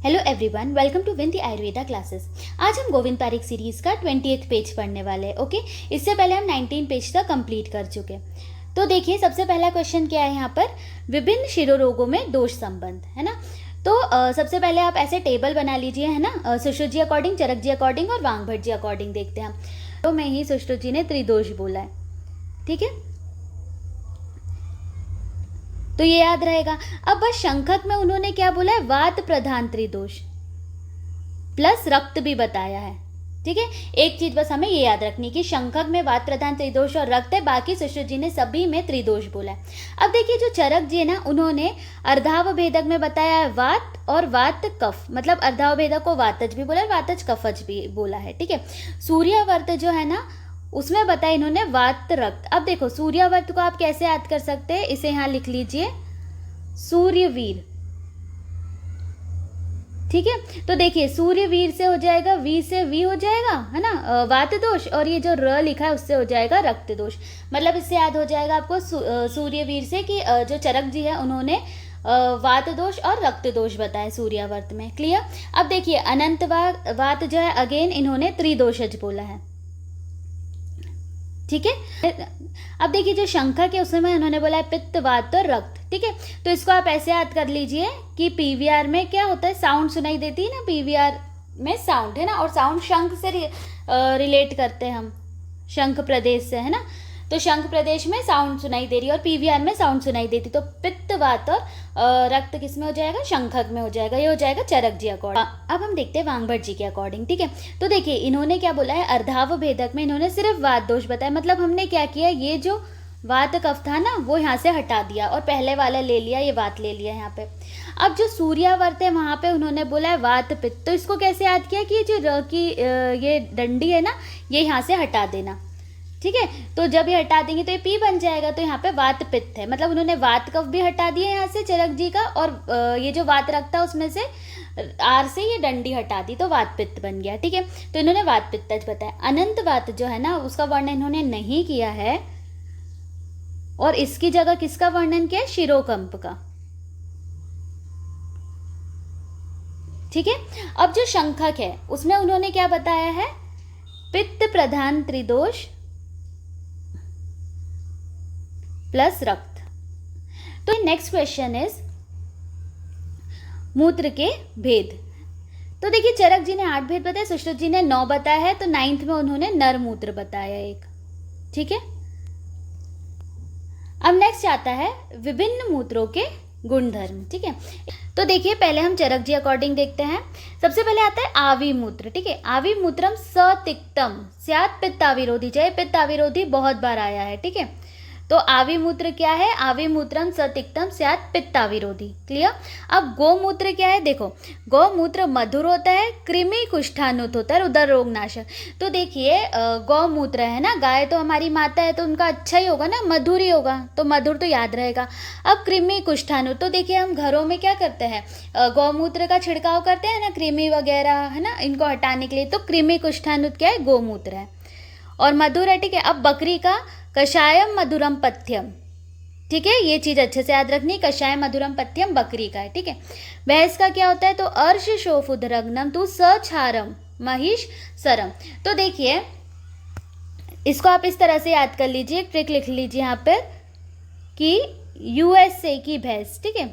Hello everyone, welcome to विंदी Ayurveda classes. आज हम गोविंद पारिक सीरीज का 20th पेज पढ़ने वाले हैं। ओके, इससे पहले हम 19 पेज तक कंप्लीट कर चुके। तो देखिए, सबसे पहला क्वेश्चन क्या है यहाँ पर, विभिन्न शिरोरोगों में दोष संबंध, है ना। तो सबसे पहले आप ऐसे टेबल बना लीजिए, है ना। सुश्रुत जी अकॉर्डिंग, चरक जी अकॉर्डिंग और वांग भट्ट जी अकॉर्डिंग देखते हैं हम। तो में ही सुश्रुत जी ने त्रिदोष बोला है, ठीक है, तो ये याद रहेगा। अब बस शंखक में उन्होंने क्या बोला है, वात प्रधान त्रिदोष प्लस रक्त भी बताया है, ठीक है। एक चीज बस हमें ये याद रखनी कि शंखक में वात प्रधान त्रिदोष और रक्त है, बाकी सुश्रुत जी ने सभी में त्रिदोष बोला है। अब देखिए, जो चरक जी है ना, उन्होंने अर्धावभेदक में बताया है वात और वात कफ, मतलब अर्धावभेदक को वातज भी बोला है, वातज कफज भी बोला है, ठीक है। सूर्यावर्त जो है ना, उसमें बताया इन्होंने वात रक्त। अब देखो, सूर्यावर्त को आप कैसे याद कर सकते हैं, इसे यहां लिख लीजिए सूर्यवीर, ठीक है। तो देखिए, सूर्यवीर से हो जाएगा, वी से वी हो जाएगा, है ना, वात दोष, और ये जो र लिखा है उससे हो जाएगा रक्त दोष। मतलब इससे याद हो जाएगा आपको सूर्यवीर से कि जो चरक जी है उन्होंने वात दोष और रक्त दोष बताए सूर्यावर्त में। क्लियर। अब देखिए, अनंत वात जो है, अगेन इन्होंने त्रिदोषज बोला है, ठीक है। अब देखिए, जो शंखक है उसमें उन्होंने बोला है पित्त, वात और रक्त, ठीक है। तो इसको आप ऐसे याद कर लीजिए कि पीवीआर में क्या होता है, साउंड सुनाई देती है ना, पीवीआर में साउंड है ना, और साउंड शंख से रिलेट करते हैं हम, शंख प्रदेश से, है ना। तो शंख प्रदेश में साउंड सुनाई दे रही है और पीवीआर में साउंड सुनाई देती, तो पित्त, वात और रक्त किस में हो जाएगा, शंखक में हो जाएगा। ये हो जाएगा चरक जी अकॉर्डिंग। अब हम देखते हैं वांग भट्ट जी के अकॉर्डिंग, ठीक है। तो देखिए, इन्होंने क्या बोला है, अर्धावभेदक में इन्होंने सिर्फ वात दोष बताया। मतलब हमने क्या किया, ये जो वात कफ था ना, वो यहाँ से हटा दिया और पहले वाला ले लिया, ये वात ले लिया यहाँ पे। अब जो सूर्यावर्त है वहाँ पे उन्होंने बोला है वात पित्त। तो इसको कैसे याद किया कि जो र की ये डंडी है ना, ये यहाँ से हटा देना, ठीक है। तो जब ये हटा देंगे तो ये पी बन जाएगा, तो यहाँ पे वात पित्त है। मतलब उन्होंने वात कफ भी हटा दिया यहाँ से चरक जी का, और ये जो वात रखता उसमें से आर से ये डंडी हटा दी, तो वात पित्त बन गया, ठीक है। तो इन्होंने वात पित्तज बताया। अनंत वात जो है ना, उसका वर्णन इन्होंने नहीं किया है, और इसकी जगह किसका वर्णन किया है, शिरोकंप का, ठीक है। अब जो शंखक है उसमें उन्होंने क्या बताया है, पित्त प्रधान त्रिदोष प्लस रक्त। तो नेक्स्ट क्वेश्चन इज मूत्र के भेद। तो देखिए, चरक जी ने 8 भेद बताए, सुश्रुत जी ने 9 बताया है, तो 9th में उन्होंने नर मूत्र बताया एक, ठीक है। अब नेक्स्ट आता है विभिन्न मूत्रों के गुणधर्म, ठीक है। तो देखिए, पहले हम चरक जी अकॉर्डिंग देखते हैं। सबसे पहले आता है आवी मूत्र, ठीक है। आवी मूत्रम सतिक्तम स्यात् पित्ताविरोधी, चाहे पित्ताविरोधी बहुत बार आया है, ठीक है। तो आवी मूत्र क्या है, आवी मूत्रम सतिक्तम स्यात् पित्ताविरोधी। क्लियर। अब गोमूत्र क्या है, देखो, गौमूत्र मधुर होता है, कृमि कुष्ठानुत होता है, उदर रोग नाशक। तो देखिए, गौमूत्र है ना, गाय तो हमारी माता है, तो उनका अच्छा ही होगा ना, मधुर ही होगा, तो मधुर तो याद रहेगा। अब कृमि कुष्ठानुत, तो देखिए हम घरों में क्या करते हैं, गौमूत्र का छिड़काव करते हैं ना, कृमि वगैरह, है ना, इनको हटाने के लिए। तो कृमि कुष्ठानुत क्या है, गोमूत्र है, और मधुर है, ठीक है। अब बकरी का कषायम मधुरम पथ्यम, ठीक है, ये चीज अच्छे से याद रखनी, कषायम मधुरम पथ्यम बकरी का है, ठीक है। भैंस का क्या होता है, तो अर्श शोफ उदरग्नम तू सछारम महिष सरम। तो देखिए, इसको आप इस तरह से याद कर लीजिए, ट्रिक लिख लीजिए यहाँ पर कि यूएसए की भैंस, ठीक है,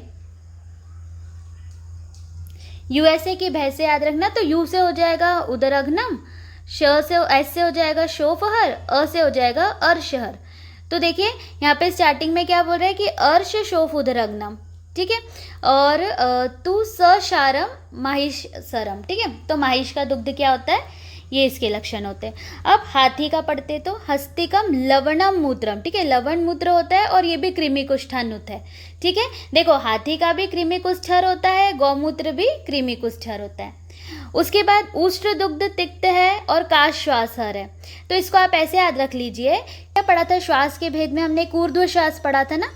यूएसए की भैंस से याद रखना। तो यू से हो जाएगा उदरग्नम, श से एस से हो जाएगा शोफहर, अ से हो जाएगा अर्शहर। तो देखिए, यहाँ पे स्टार्टिंग में क्या बोल रहे हैं कि अर्श शोफ उदरग्नम, ठीक है, और तू सशारम महिष सरम, ठीक है। तो महिष का दुग्ध क्या होता है, ये इसके लक्षण होते हैं। अब हाथी का पढ़ते तो हस्तिकम लवणम मूत्रम, ठीक है, लवण मूत्र होता है और ये भी कृमि कुष्ठानुत है, ठीक है। देखो, हाथी का भी कृमि कुष्ठर होता है, गौमूत्र भी कृमि कुष्ठर होता है। उसके बाद उष्ट्र दुग्ध तिक्त है और काश श्वासहर है। तो इसको आप ऐसे याद रख लीजिए, क्या पढ़ा था श्वास के भेद में, हमने एक ऊर्ध्व श्वास पढ़ा था ना,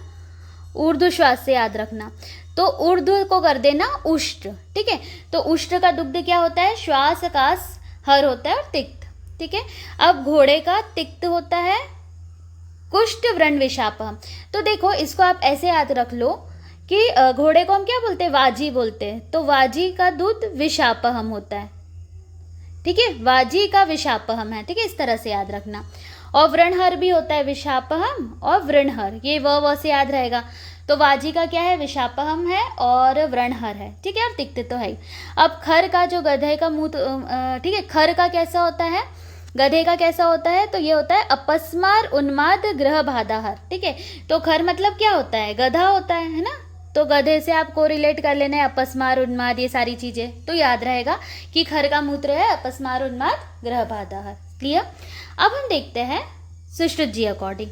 ऊर्ध्व श्वास से याद रखना। तो ऊर्ध्व को कर देना उष्ट्र, ठीक है। तो उष्ट्र का दुग्ध क्या होता है, श्वास काश हर होता है और तिक्त, ठीक है। अब घोड़े का तिक्त होता है कुष्ठ व्रण विशापहम। तो देखो, इसको आप ऐसे याद रख लो कि घोड़े को हम क्या बोलते हैं, वाजी बोलते हैं, तो वाजी का दूध विषापहम होता है, ठीक है, वाजी का विषापहम है, ठीक है, इस तरह से याद रखना। और व्रणहर भी होता है विषापहम और व्रणहर, ये व से याद रहेगा। तो वाजी का क्या है, विषापहम है और व्रणहर है, ठीक है, और दिखते तो है ही। अब खर का जो गधे का मुंह, ठीक है, खर का कैसा होता है, गधे का कैसा होता है, तो ये होता है अपस्मार उन्माद ग्रह बाधाहर, ठीक है। तो खर मतलब क्या होता है, गधा होता है ना, तो गधे से आपको रिलेट कर लेना है अपस्मार उन्माद, ये सारी चीजें तो याद रहेगा कि खर का मूत्र है अपस्मार उन्माद ग्रह बाधाहर। क्लियर। अब हम देखते हैं सुश्रुत जी अकॉर्डिंग।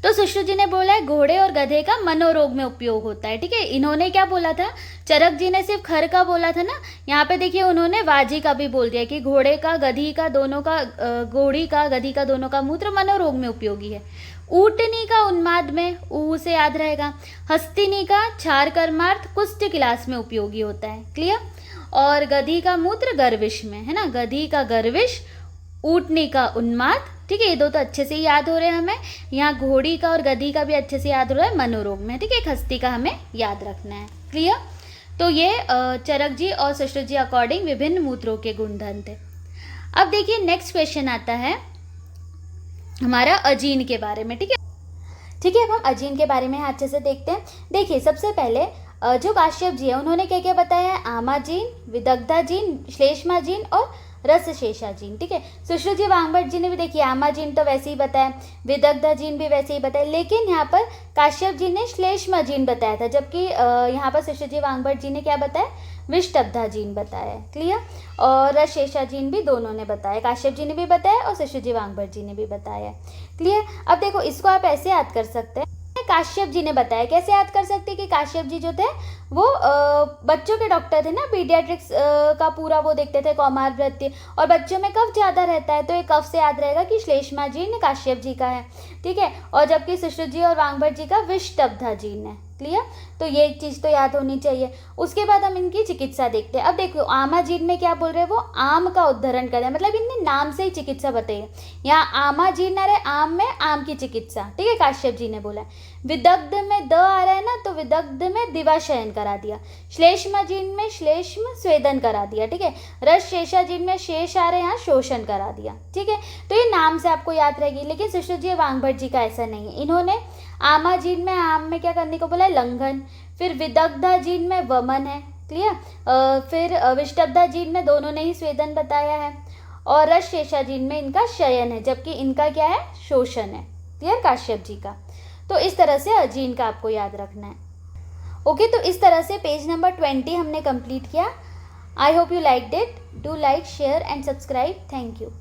तो सुश्रुत जी ने बोला है घोड़े और गधे का मनोरोग में उपयोग होता है, ठीक है। इन्होंने क्या बोला था, चरक जी ने सिर्फ खर का बोला था ना, यहाँ पे देखिए उन्होंने वाजी का भी बोल दिया कि घोड़े का गधी का दोनों का, घोड़ी का गधी का दोनों का मूत्र मनोरोग में उपयोगी है। ऊटनी का उन्माद में, ऊ से याद रहेगा। हस्तिनी का क्षार कर्मार्थ कुष्ठ क्लास में उपयोगी होता है। क्लियर। और गधी का मूत्र गर्विश में, है ना, गधी का गर्विश, ऊटनी का उन्माद, ठीक है, ये दो तो अच्छे से याद हो रहे हैं हमें। यहाँ घोड़ी का और गधी का भी अच्छे से याद हो रहा है मनोरोग में, ठीक है, एक हस्ती का हमें याद रखना है। क्लियर। तो ये चरक जी और सुश्रुत जी अकॉर्डिंग विभिन्न मूत्रों के गुणधर्म थे। अब देखिए नेक्स्ट क्वेश्चन आता है हमारा अजीन के बारे में, ठीक है। ठीक है, अब हम अजीन के बारे में अच्छे से देखते हैं। देखिए सबसे पहले जो काश्यप जी है उन्होंने क्या क्या बताया है, आमाजीन, विदग्धाजीन, श्लेष्माजीन और रसशेषाजीन, ठीक है। सुश्रुत जी वांगभट्ट जी ने भी देखिए आमाजीन तो वैसे ही बताया, विदग्धाजीन भी वैसे ही बताया, लेकिन यहाँ पर काश्यप जी ने श्लेष्माजीन बताया था, जबकि यहाँ पर सुश्रुत जी वांगभट्ट जी ने क्या बताया, विष्टब्धाजीन बताया। क्लियर। और रसशेषाजीन भी दोनों ने बताया, काश्यप जी ने भी बताया और सुश्रुत जी वांगभट्ट जी ने भी बताया। क्लियर। अब देखो इसको आप ऐसे याद कर सकते हैं, काश्यप जी ने बताया, कैसे याद कर सकते हैं कि काश्यप जी जो थे वो बच्चों के डॉक्टर थे ना, पीडियाट्रिक्स का पूरा वो देखते थे, कौमार वृत्ति, और बच्चों में कफ ज़्यादा रहता है, तो ये कफ से याद रहेगा कि श्लेष्माजीन काश्यप जी का है, ठीक है। और जबकि सुश्रुत जी और वांगभट्ट जी का विष्टब्धाजीन है। क्लियर। तो ये एक चीज़ तो याद होनी चाहिए। उसके बाद हम इनकी चिकित्सा देखते हैं। अब देखो आमाजीन में क्या बोल रहे हैं, वो आम का उद्धरण कर रहे हैं, मतलब इनने नाम से ही चिकित्सा बताई है। यहाँ आमाजीन आ रहा है, आम में आम की चिकित्सा, ठीक है, काश्यप जी ने बोला है। विदग्ध में द आ रहा है ना, तो विदग्ध में दिवाशयन करा दिया। श्लेष्माजीन में श्लेष्म स्वेदन करा दिया, ठीक है। रसशेषाजीन में शेष आ रहे हैं, यहाँ शोषण करा दिया, ठीक है। तो ये नाम से आपको याद रहेगी, लेकिन सुश्रुत जी वांगभट्ट जी का ऐसा नहीं है। इन्होंने आमाजीन में आम में क्या करने को बोला है, लंघन, फिर विदग्धाजीन में वमन है। क्लियर। फिर विष्टब्धाजीन में दोनों ने ही स्वेदन बताया है, और रसशेषाजीन में इनका शयन है, जबकि इनका क्या है, शोषण है। क्लियर, काश्यप जी का। तो इस तरह से अजीन का आपको याद रखना है। ओके, तो इस तरह से पेज नंबर 20 हमने कंप्लीट किया। I hope you liked it. Do like, share and subscribe. Thank you.